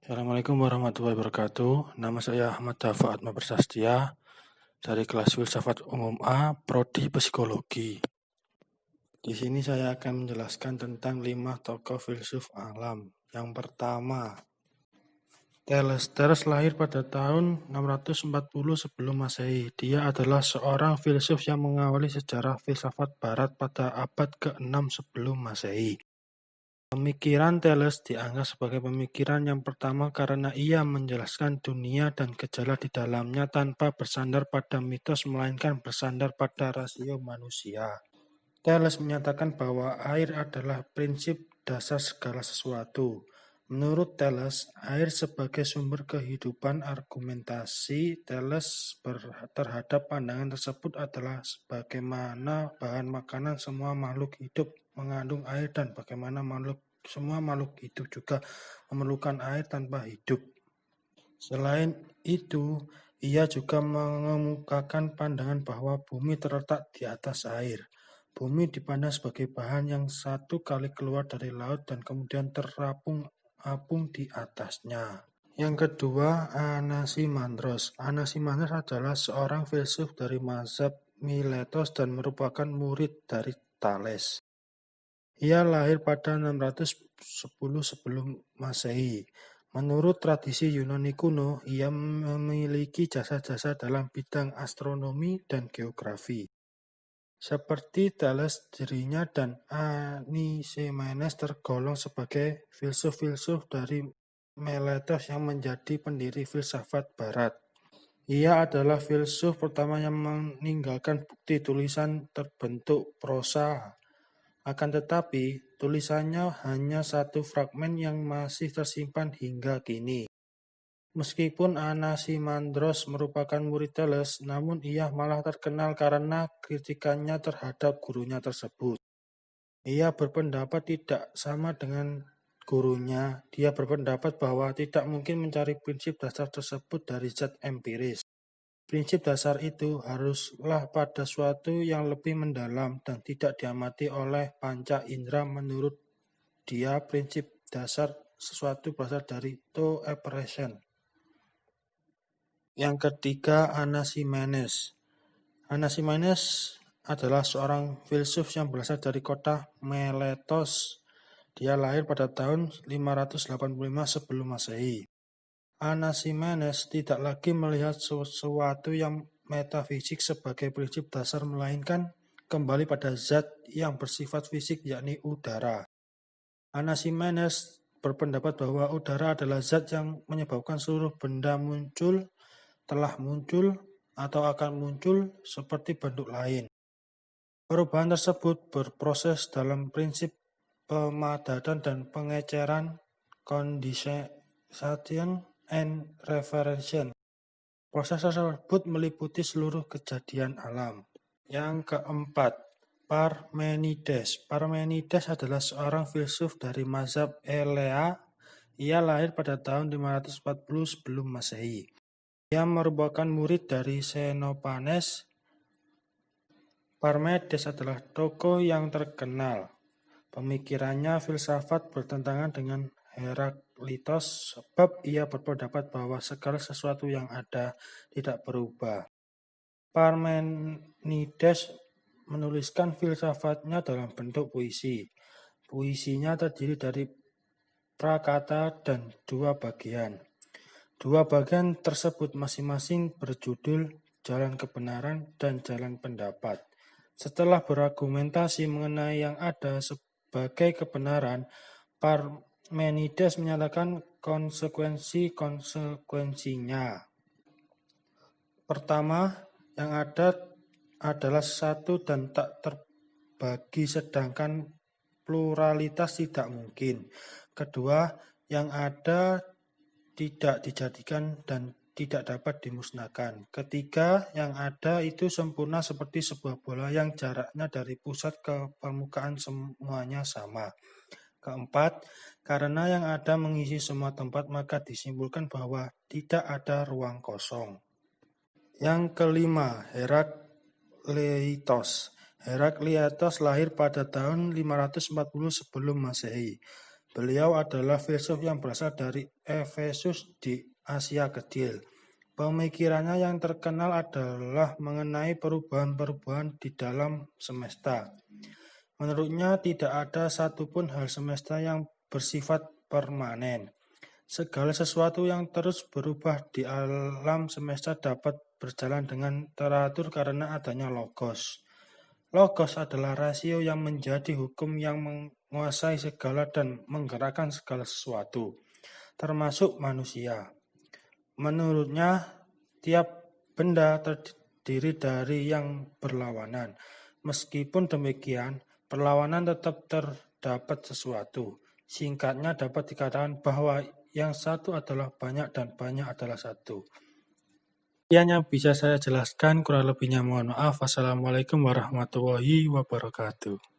Assalamualaikum warahmatullahi wabarakatuh. Nama saya Ahmad Dafa Atma Prasastya dari kelas Filsafat Umum A, Prodi Psikologi. Di sini saya akan menjelaskan tentang 5 tokoh filsuf alam. Yang pertama, Thales. Thales lahir pada tahun 640 sebelum Masehi. Dia adalah seorang filsuf yang mengawali sejarah filsafat barat pada abad ke-6 sebelum Masehi. Pemikiran Thales dianggap sebagai pemikiran yang pertama karena ia menjelaskan dunia dan gejala di dalamnya tanpa bersandar pada mitos melainkan bersandar pada rasio manusia. Thales menyatakan bahwa air adalah prinsip dasar segala sesuatu. Menurut Thales, air sebagai sumber kehidupan. Argumentasi Thales terhadap pandangan tersebut adalah sebagaimana bahan makanan semua makhluk hidup mengandung air dan bagaimana semua makhluk hidup juga memerlukan air tanpa hidup. Selain itu, ia juga mengemukakan pandangan bahwa bumi terletak di atas air. Bumi dipandang sebagai bahan yang satu kali keluar dari laut dan kemudian terapung di atasnya. Yang kedua, Anaximandros. Anaximandros adalah seorang filsuf dari mazhab Miletos dan merupakan murid dari Thales. Ia lahir pada 610 sebelum Masehi. Menurut tradisi Yunani kuno, ia memiliki jasa-jasa dalam bidang astronomi dan geografi. Seperti Thales, dirinya dan Anaximenes tergolong sebagai filsuf-filsuf dari Miletos yang menjadi pendiri filsafat barat. Ia adalah filsuf pertama yang meninggalkan bukti tulisan terbentuk prosa. Akan tetapi, tulisannya hanya satu fragmen yang masih tersimpan hingga kini. Meskipun Anaximandros merupakan murid Thales, namun ia malah terkenal karena kritikannya terhadap gurunya tersebut. Ia berpendapat tidak sama dengan gurunya. Dia berpendapat bahwa tidak mungkin mencari prinsip dasar tersebut dari zat empiris. Prinsip dasar itu haruslah pada suatu yang lebih mendalam dan tidak diamati oleh panca indera. Menurut dia, prinsip dasar sesuatu berasal dari to apprehension. Yang ketiga, Anaximenes. Anaximenes adalah seorang filsuf yang berasal dari kota Miletos. Dia lahir pada tahun 585 sebelum Masehi. Anaximenes tidak lagi melihat sesuatu yang metafisik sebagai prinsip dasar, melainkan kembali pada zat yang bersifat fisik, yakni udara. Anaximenes berpendapat bahwa udara adalah zat yang menyebabkan seluruh benda muncul, telah muncul, atau akan muncul seperti bentuk lain. Perubahan tersebut berproses dalam prinsip pemadatan dan pengeceran, condensation and reversion. Proses tersebut meliputi seluruh kejadian alam. Yang keempat, Parmenides. Parmenides adalah seorang filsuf dari mazhab Elea. Ia lahir pada tahun 540 sebelum Masehi. Ia merupakan murid dari Xenophanes. Parmenides adalah tokoh yang terkenal. Pemikirannya filsafat bertentangan dengan Heraklitos sebab ia berpendapat bahwa segala sesuatu yang ada tidak berubah. Parmenides menuliskan filsafatnya dalam bentuk puisi. Puisinya terdiri dari prakata dan 2 bagian. 2 bagian tersebut masing-masing berjudul Jalan Kebenaran dan Jalan Pendapat. Setelah berargumentasi mengenai yang ada sebagai kebenaran, Parmenides menyatakan konsekuensi-konsekuensinya. Pertama, yang ada adalah satu dan tak terbagi, sedangkan pluralitas tidak mungkin. Kedua, yang ada tidak dijadikan dan tidak dapat dimusnahkan. Ketiga, yang ada itu sempurna seperti sebuah bola yang jaraknya dari pusat ke permukaan semuanya sama. Keempat, karena yang ada mengisi semua tempat, maka disimpulkan bahwa tidak ada ruang kosong. Yang kelima, Herakleitos. Herakleitos lahir pada tahun 540 sebelum Masehi. Beliau adalah filsuf yang berasal dari Efesus di Asia Kecil. Pemikirannya yang terkenal adalah mengenai perubahan-perubahan di dalam semesta. Menurutnya tidak ada satupun hal semesta yang bersifat permanen. Segala sesuatu yang terus berubah di alam semesta dapat berjalan dengan teratur karena adanya logos. Logos adalah rasio yang menjadi hukum yang menguasai segala dan menggerakkan segala sesuatu, termasuk manusia. Menurutnya, tiap benda terdiri dari yang berlawanan. Meskipun demikian, perlawanan tetap terdapat sesuatu. Singkatnya dapat dikatakan bahwa yang satu adalah banyak dan banyak adalah satu. Sekian yang bisa saya jelaskan, kurang lebihnya mohon maaf. Wassalamualaikum warahmatullahi wabarakatuh.